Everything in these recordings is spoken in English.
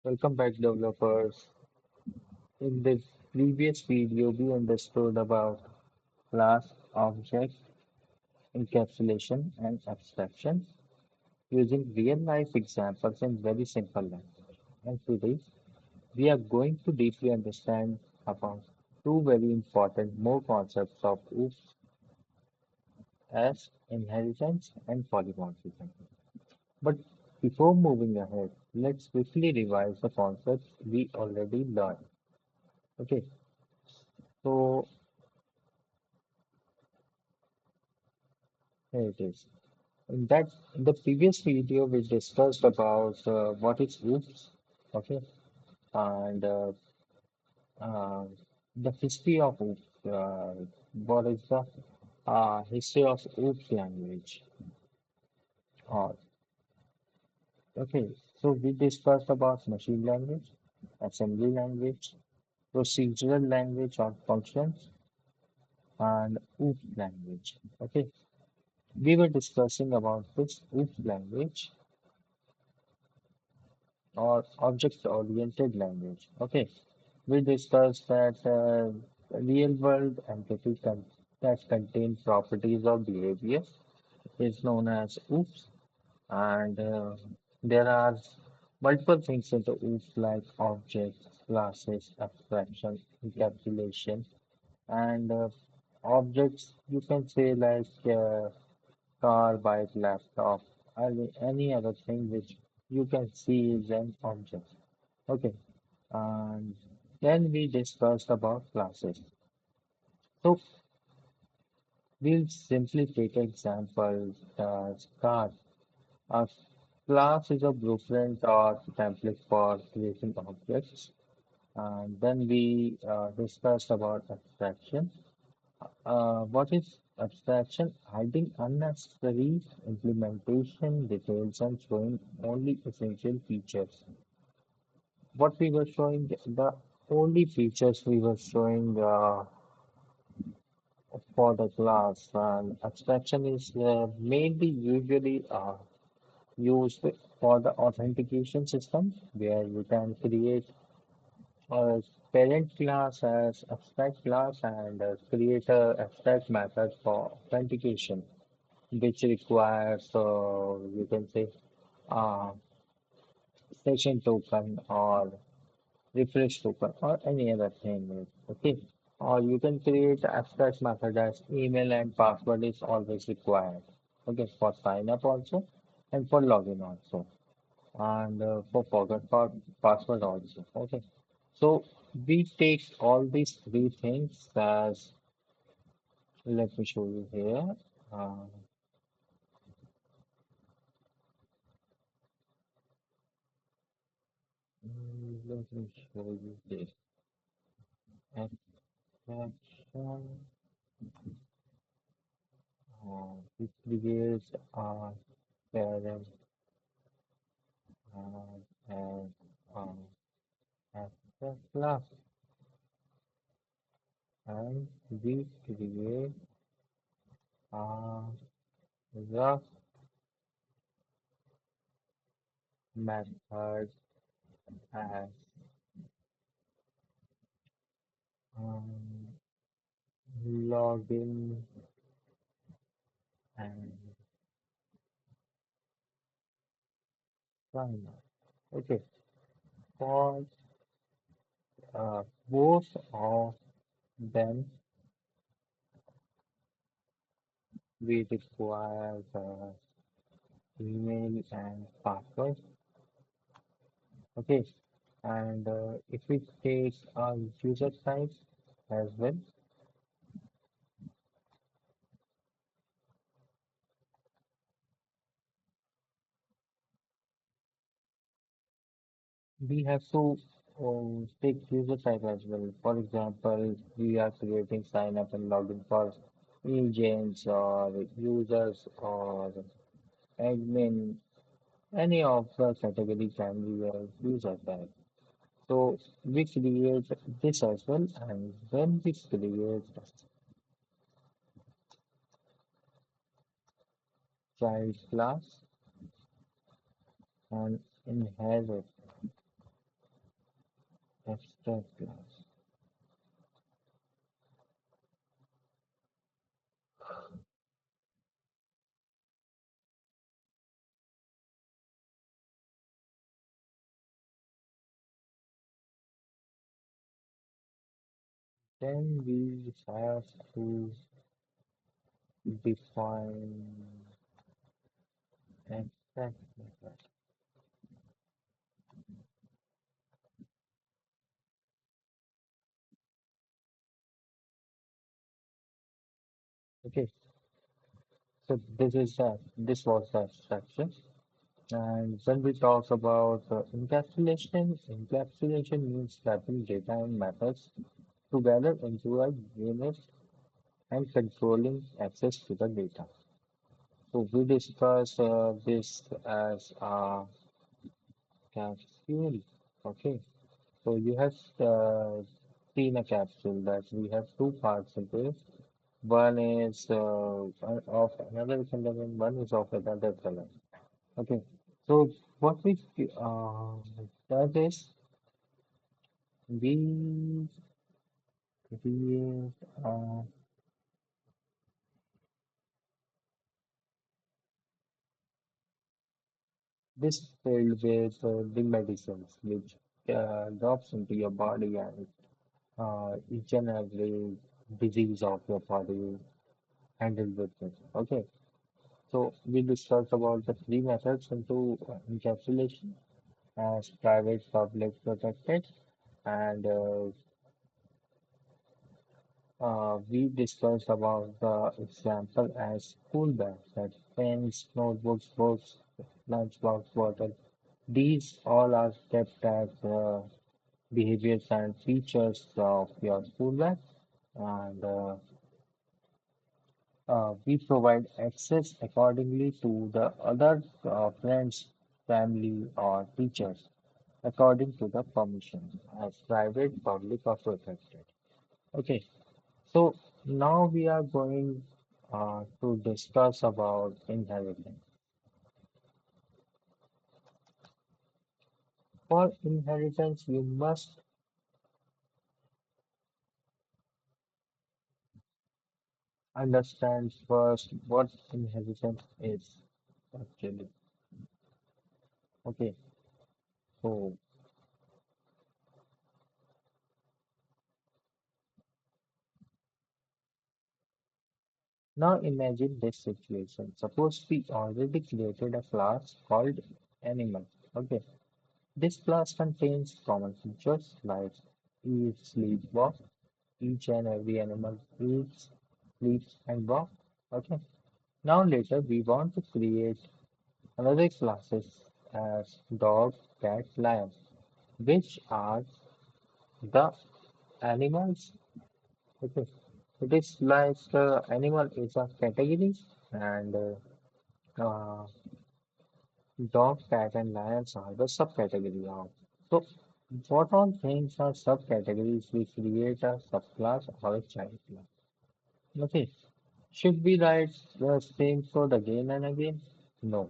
Welcome back, developers. In the previous video, we understood about class, object, encapsulation, and abstraction using real-life examples in very simple language. And today, we are going to deeply understand about two very important more concepts of OOPS as inheritance and polymorphism. But before moving ahead, let's quickly revise the concepts we already learned. Okay, so here it is. In the previous video, we discussed about what is OOPS, okay, and uh, the history of OOPS. What is the history of OOPS language? Uh, okay, so we discussed about machine language, assembly language, procedural language or functions, and OOPS language. Okay, we were discussing about this OOPS language or object-oriented language. Okay, we discussed that real-world entity that contain properties of behavior is known as OOPS, and there are multiple things in the OOPS like objects, classes, abstraction, encapsulation, and objects you can say like car, bike, laptop, any other thing which you can see is an object. Okay, and then we discussed about classes. So we'll simply take example as car. A class is a blueprint or template for creating objects. And then we discussed about abstraction. What is abstraction? Hiding unnecessary implementation details and showing only essential features. What we were showing, the only features we were showing for the class, and abstraction is mainly usually used for the authentication system where you can create a parent class as abstract class and create a abstract method for authentication which requires you can say uh, session token or refresh token or any other thing. Okay. Or you can create abstract method as email and password is always required. Okay, for sign up also and for login also. And for forgot password also. Okay. So we take all these three things as let me show you here. Uh, Let me show you this. Abstraction. We create a parent and abstract class and we create a rough method as um, login and sign up. Okay, for both of them, we require the email and password. Okay, and if we take a user type as well, we have to take user type as well. For example, we are creating sign up and login for agents or users or admin. Any of the category can be a user type. So we create this as well, and when we create child class and inherit abstract class. Then we have to define abstract method. Okay, so this was the abstraction. And when we talk about encapsulation means wrapping data and methods together into a unit and controlling access to the data. So we discuss this as a capsule. Okay, so you have seen a capsule that we have two parts into it. One is of another color and one is of another color. Okay, so what we does is we create this filled with the medicines which drops into your body and each and every disease of your body handled with it. Okay, so we discussed about the three methods into encapsulation as private, public, protected, and we discussed about the example as school bags, that pens, notebooks, books, lunchbox, bottle. These all are kept as behaviors and features of your school bag, and we provide access accordingly to the other friends, family, or teachers according to the permission as private, public, or protected. Okay, so now we are going to discuss about inheritance. For inheritance, you must understand first what inheritance is actually. Okay, so now imagine this situation. Suppose we already created a class called animal. Okay, this class contains common features like eat, sleep, walk. Each and every animal eats, sleeps, and walks. Okay. Now later we want to create another classes as dog, cat, lion, which are the animals. Okay. It is like animal is a category and dog, cat, and lions are the subcategory of. So what all things are subcategories? We create a subclass or a child class. Okay. Should we write the same code again and again? No.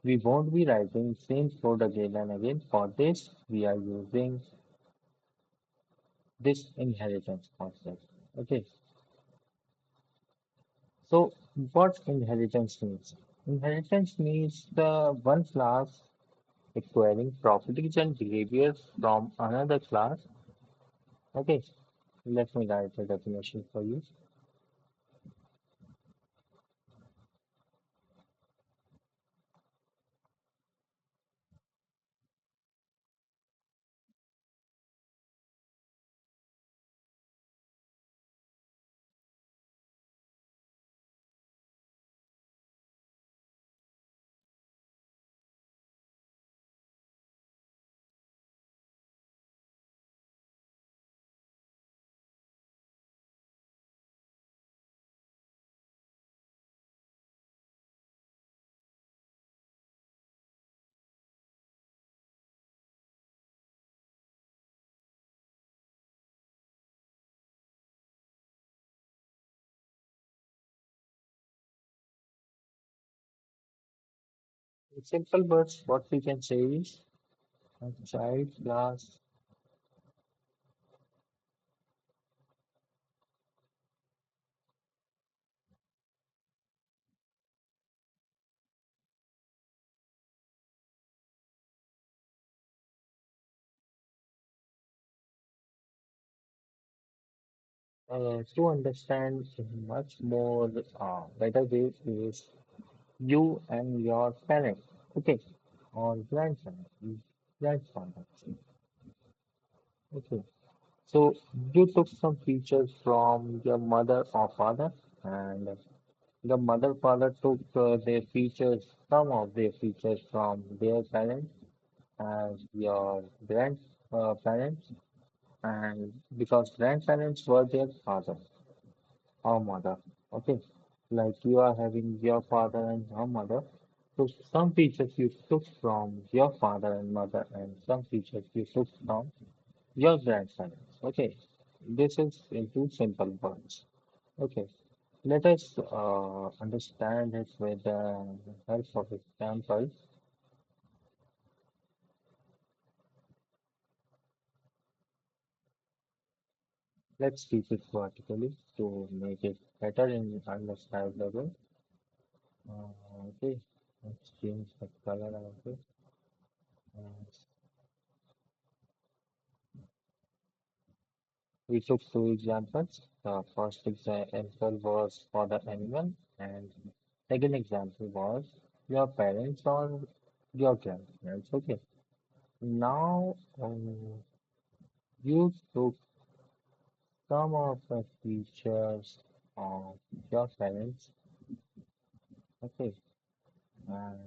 We won't be writing same code again and again. For this, we are using this inheritance concept. Okay. So what inheritance means? Inheritance means the one class acquiring properties and behaviors from another class. Okay. Let me write the definition for you. In simple words, what we can say is a child class To understand in much more better way is you and your parents, okay, or grandparents, grandfather. Okay, so you took some features from your mother or father, and the mother father took their features, some of their features from their parents as your grandparents, and because grandparents were their father or mother. Okay, like you are having your father and your mother. So some features you took from your father and mother, and some features you took from your grandparents. Okay, this is in two simple words. Okay, let us understand it with the help of example. Let's keep it vertically to make it better in understandable. Okay, let's change the color of it. Uh, we took two examples. The first example was for the animal, and second example was your parents or your grandparents. Okay. Now you took some of the features of your parents. Okay. And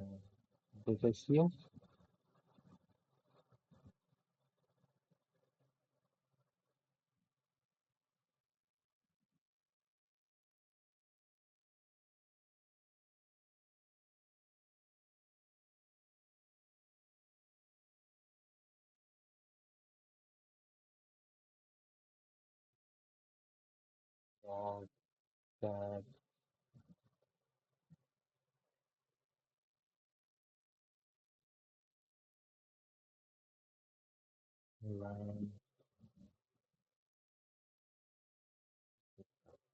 this is you. Your dad, line.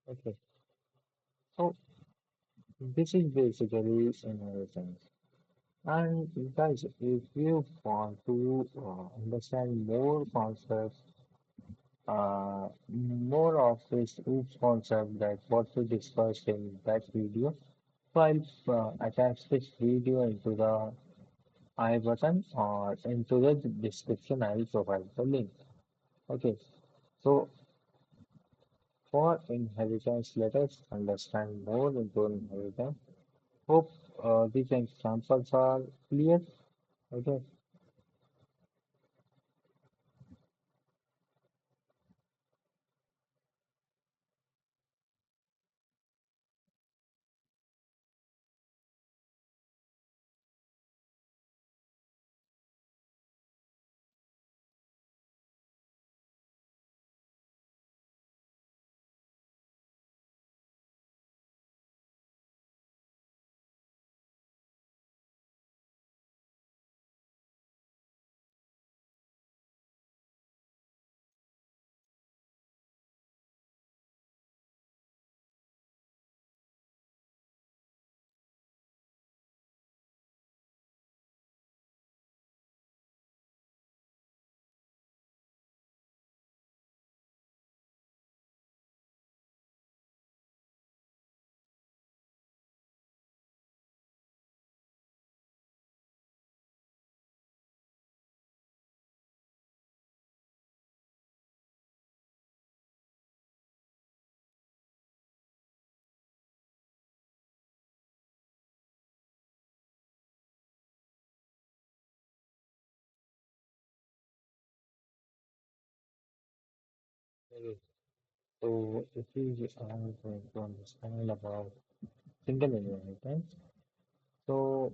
Okay. So this is basically inheritance. And guys, if you want to understand more concepts, more of this each concept that what we discussed in that video, so I'll attach this video into the I button or into the description. I'll provide the link. Okay, so for inheritance, let us understand more into inheritance. Hope these examples are clear. Okay. Okay. So if we are going to understand about single inheritance, so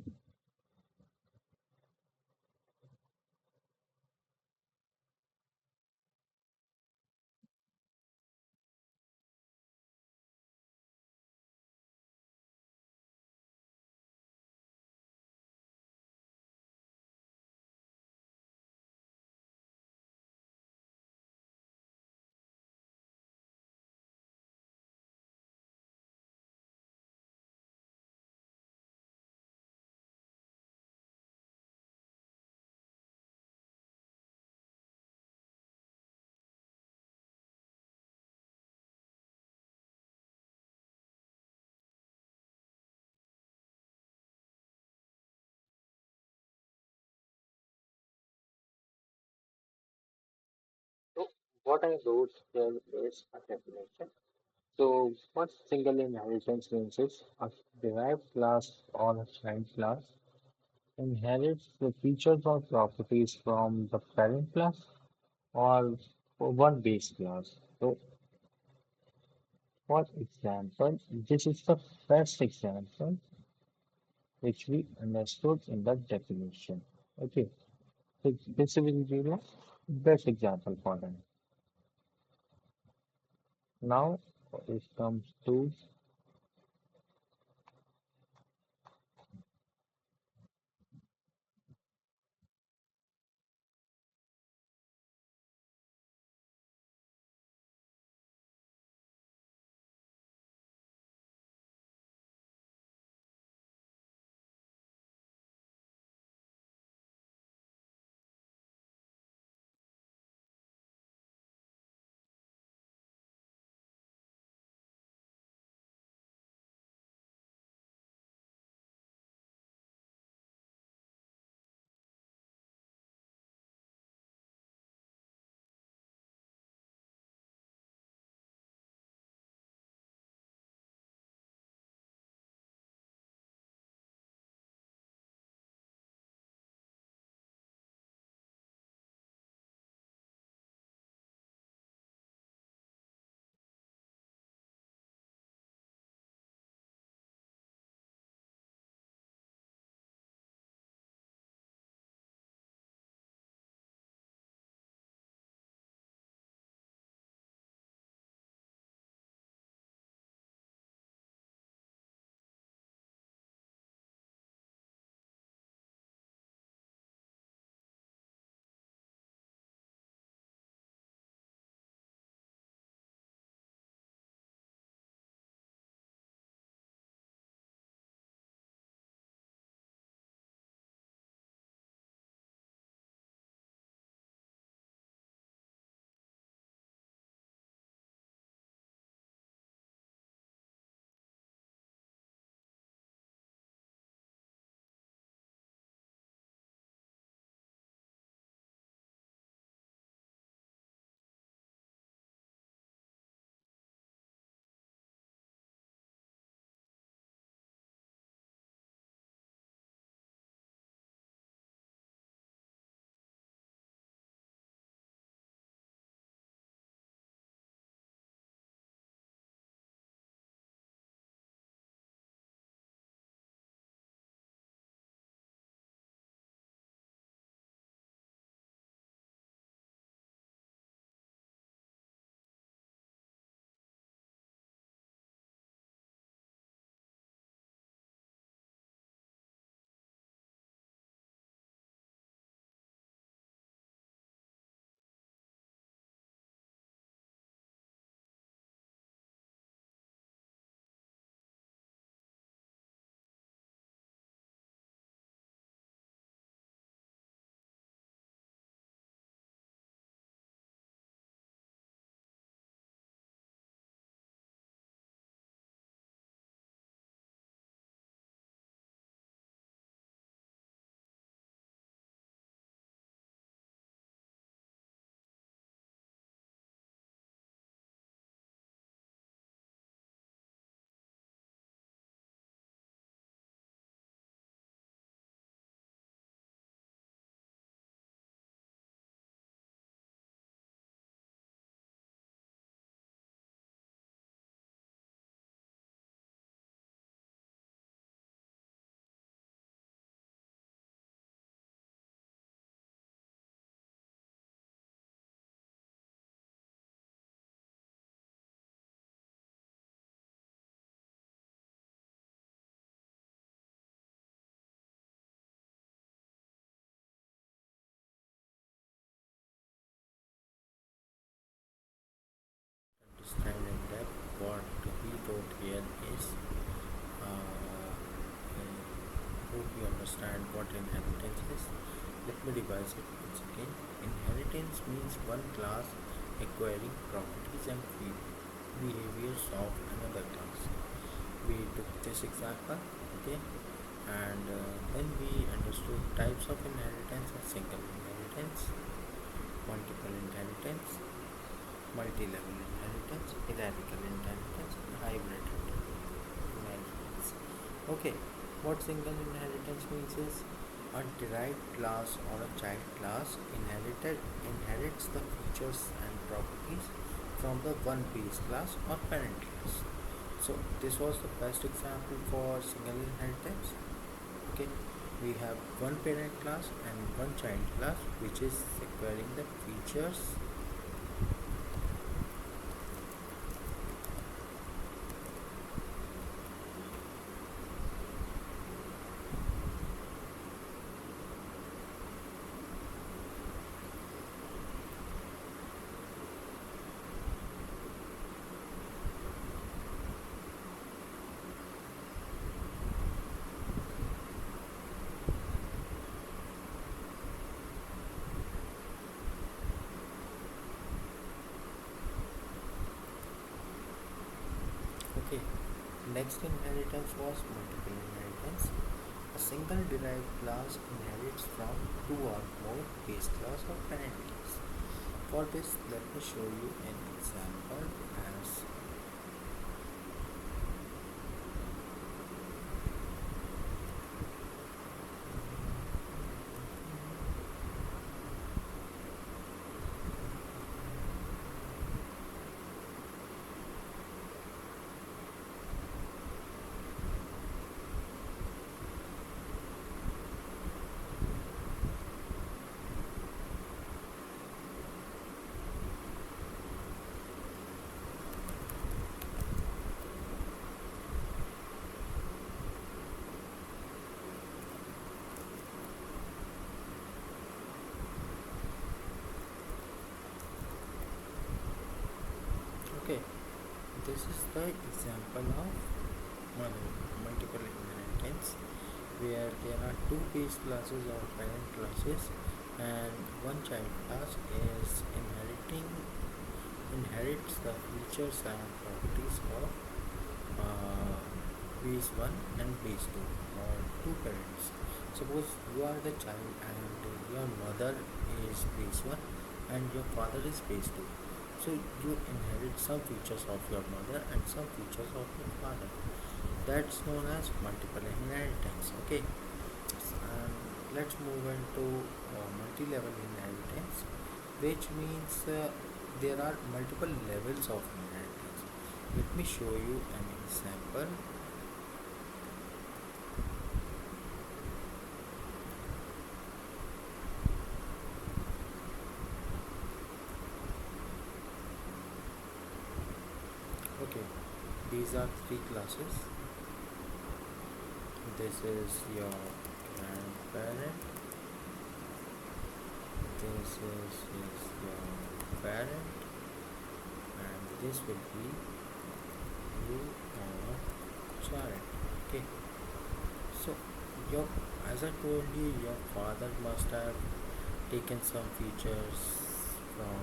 what I wrote here is a definition. So what single inheritance means is a derived class or a child class inherits the features or properties from the parent class or one base class. So for example, this is the best example which we understood in the definition. Okay, so this will be the best example for them. Now it comes to understand in depth what we wrote here is hope you understand what inheritance is. Let me revise it once again. Inheritance means one class acquiring properties and behaviors of another class. We took this example, okay, and then we understood types of inheritance: a single inheritance, multiple inheritance, multi-level inheritance, hierarchical inheritance, and hybrid inheritance. Okay, what single inheritance means is a derived class or a child class inherits the features and properties from the one base class or parent class. So this was the best example for single inheritance. Okay, we have one parent class and one child class which is acquiring the features. Okay, next inheritance was multiple inheritance. A single derived class inherits from two or more base class or parent class. For this, let me show you an example as okay. This is the example of multiple inheritance where there are two base classes or parent classes and one child class is inherits the features and properties of uh, base 1 and base 2 or two parents. Suppose you are the child and your mother is base 1 and your father is base 2. So you inherit some features of your mother and some features of your father. That's known as multiple inheritance. Okay, and let's move into multi-level inheritance, which means there are multiple levels of inheritance. Let me show you an example. Okay, these are three classes. This is your grandparent, this is your parent, and this will be you or child. Okay, so your as I told you, your father must have taken some features from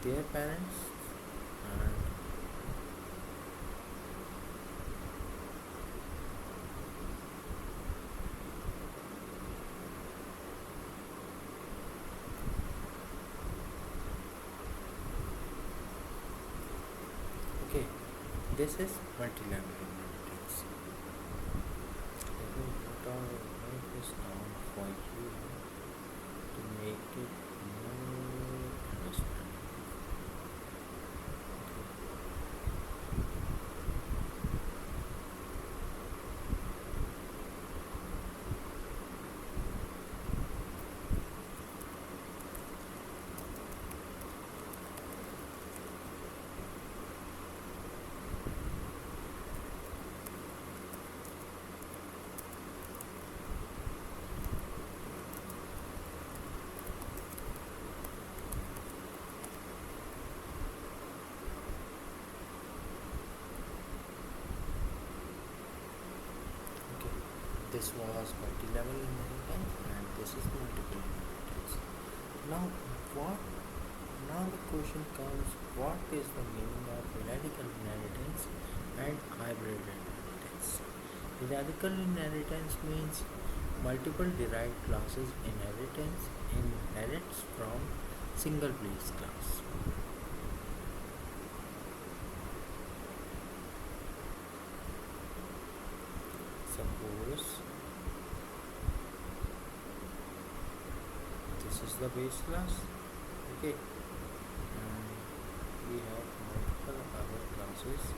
their parents and okay, this is multi-level inheritance. Let me write this down for you to make it more understandable. Okay, this was multi-level inheritance and this is multiple inheritance. Now, what? Now the question comes: what is the meaning of radical inheritance and hybrid inheritance? Radical inheritance means Multiple derived classes inheritance inherits from single base class. Suppose this is the base class, okay, and we have multiple other classes.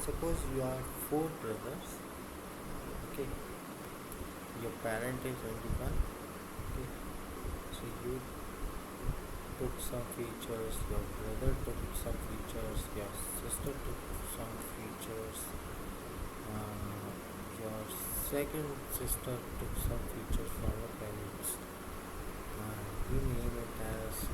Suppose you are four brothers, okay, your parent is only one, okay, so you took some features, your brother took some features, your sister took some features, your second sister took some features from your parents. You name it as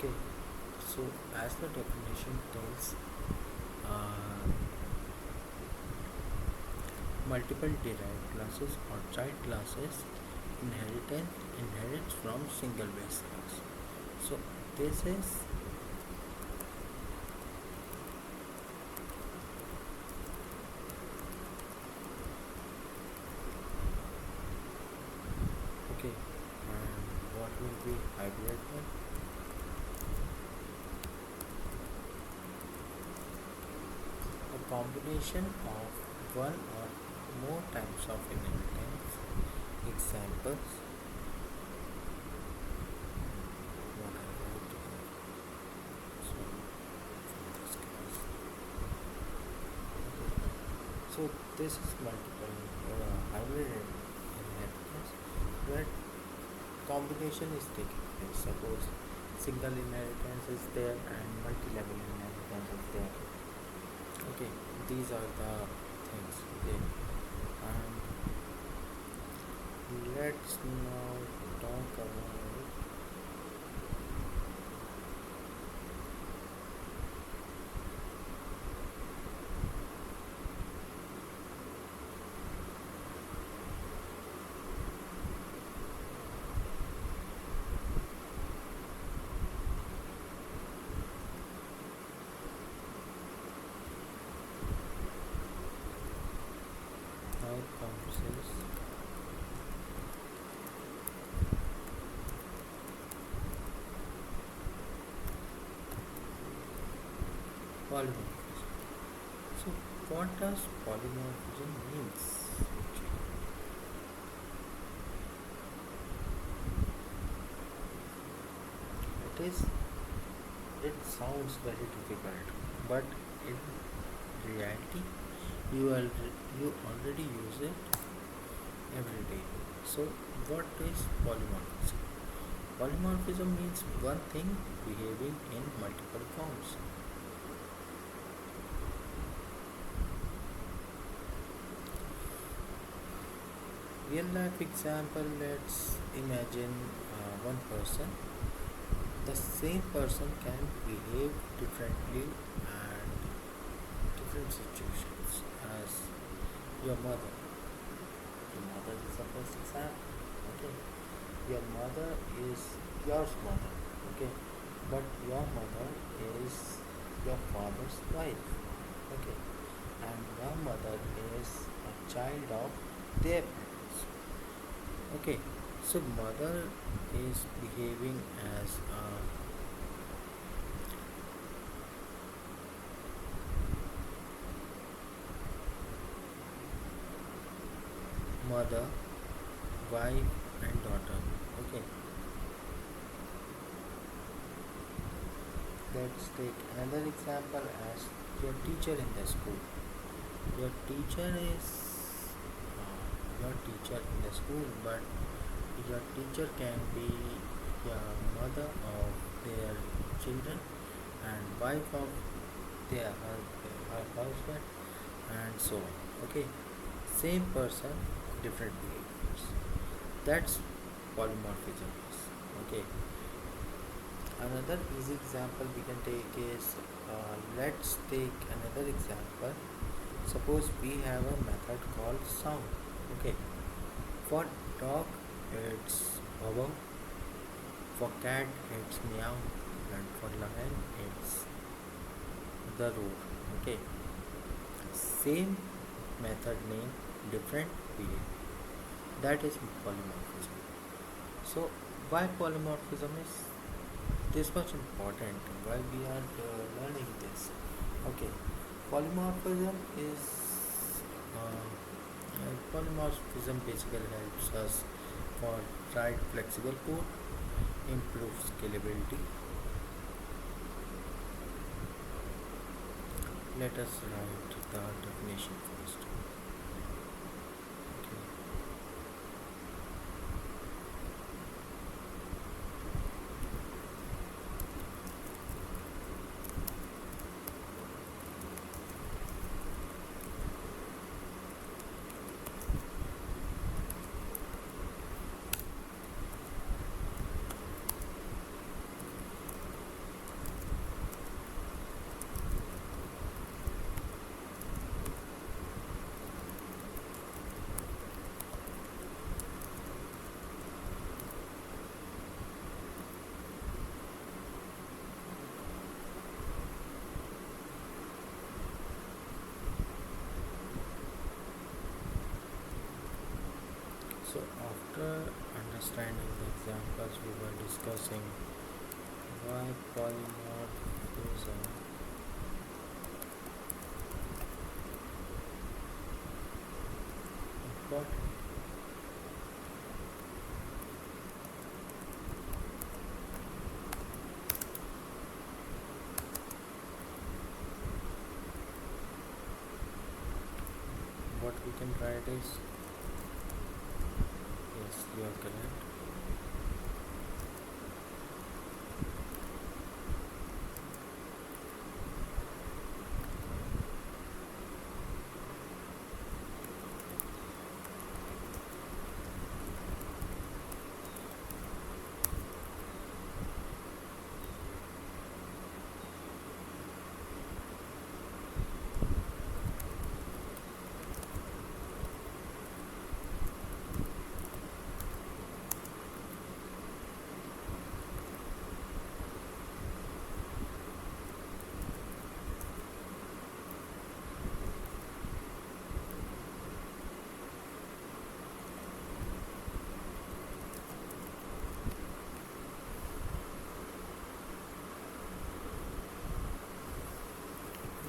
okay. So as the definition tells, uh, multiple derived classes or child classes inherits from single base class. So this is okay. And what will be hybrid one? A combination of one or more types of inheritance. Examples. What I wrote here. So, for this class. So this is multiple hybrid inheritance where combination is taking place. Suppose single inheritance is there and multi-level inheritance is there. Okay, these are the things. Okay, and let's now talk about how composes polymorphism. So what does polymorphism means? It is. It sounds very difficult, but in reality, you already use it every day. So what is polymorphism? Polymorphism means one thing behaving in multiple forms. Real life example, let's imagine one person. The same person can behave differently and different situations as your mother. Your mother is the first example. Okay. Your mother is your mother. Okay. But your mother is your father's wife. Okay. And your mother is a child of their parents. Okay. So mother is behaving as a mother, wife and daughter. Okay. let's take another example as your teacher in the school. Your teacher is your teacher in the school, but your teacher can be your mother of their children and wife of her husband and so on. Okay, same person, different behaviors. That's polymorphism is. Okay, another easy example we can take is let's take another example. Suppose we have a method called sound. Okay, for dog it's wow, for cat it's meow, and for lion it's the roar. Okay, same method name, different behavior. That is polymorphism. So why polymorphism is this much important? Why we are learning this? Okay, polymorphism is polymorphism basically helps us for write flexible code, improve scalability. Let us write the definition first. Okay. So after understanding the examples we were discussing why polymorphism important. What we can write is yes, you are correct.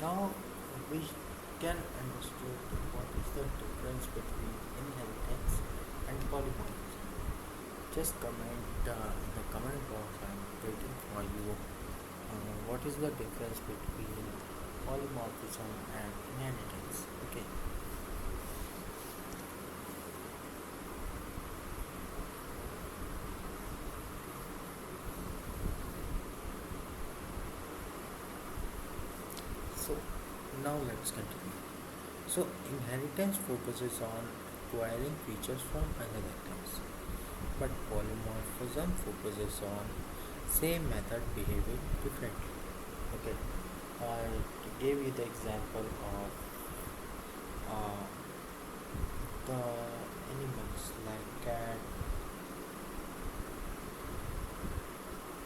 Now we can understand what is the difference between inheritance and polymorphism. Just comment in the comment box. I'm waiting for you. What is the difference between polymorphism and inheritance? Okay. So now let's continue. So inheritance focuses on acquiring features from another class, but polymorphism focuses on same method behaving differently. Okay, I gave you the example of uh, the animals like cat,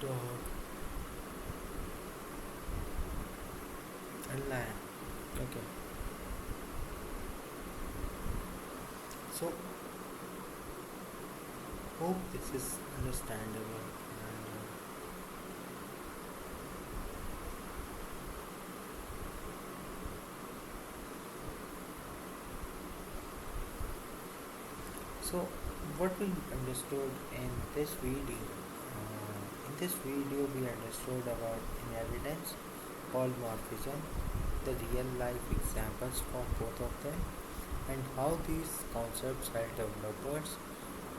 dog, and lion. Okay, so hope this is understandable and so what we understood in this video in this video, we understood about inheritance, polymorphism, the real life examples for both of them, and how these concepts help developers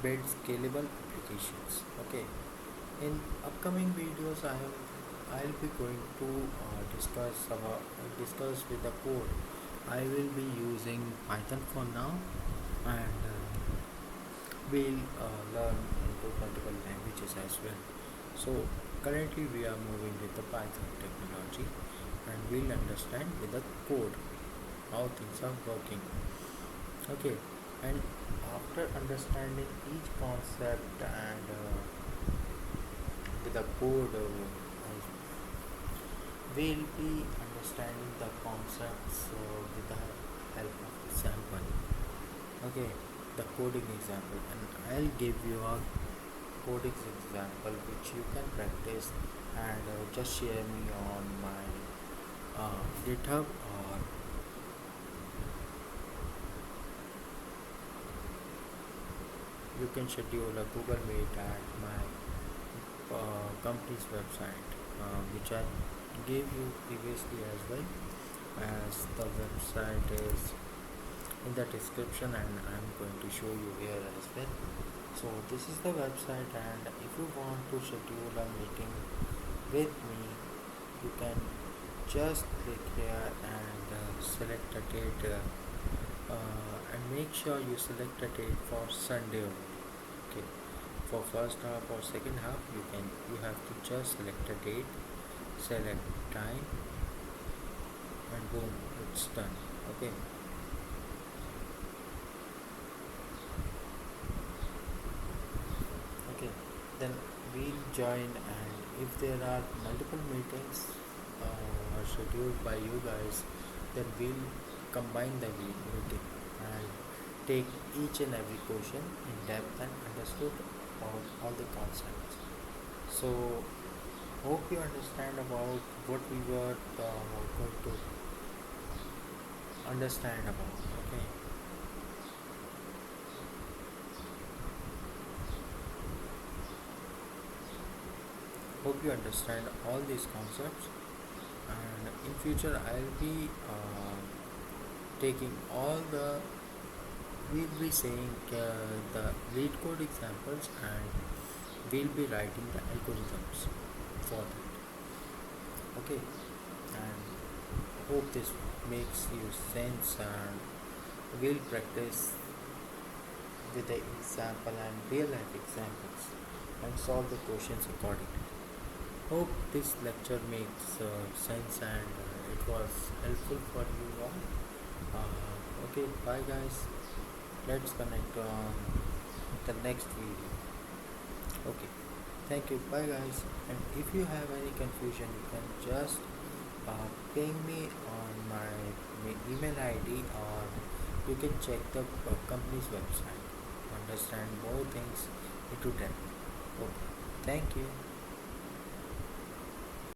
build scalable applications. Okay, in upcoming videos, I'll be going to discuss with the code. I will be using Python for now, and we'll learn into multiple languages as well. So currently we are moving with the Python technology, and we'll understand with the code how things are working. Okay, and after understanding each concept and with the code, we'll be understanding the concepts with the help of example. Okay, the coding example, and I'll give you a coding example which you can practice and just share me on my GitHub, or you can schedule a Google Meet at my company's website, which I gave you previously as well, as the website is in the description, and I'm going to show you here as well. So this is the website, and if you want to schedule a meeting with me, you can just click here and select a date, and make sure you select a date for Sunday only. Okay, for first half or second half, you have to just select a date, select time, and boom, it's done. Okay, okay, then we'll join, and if there are multiple meetings scheduled by you guys, then we'll combine the meeting and take each and every question in depth and understood about all the concepts. So hope you understand about what we were going to understand about. Okay, hope you understand all these concepts, and in future I'll be taking all the we'll be saying the lead code examples, and we'll be writing the algorithms for that. Okay, and hope this makes you sense, and we'll practice with the example and real life examples and solve the questions accordingly. Hope this lecture makes sense, and it was helpful for you all. Okay, bye guys. Let's connect on the next video. Okay, thank you. Bye guys. And if you have any confusion, you can just ping me on my email ID, or you can check the company's website to understand more things into depth. Okay, thank you.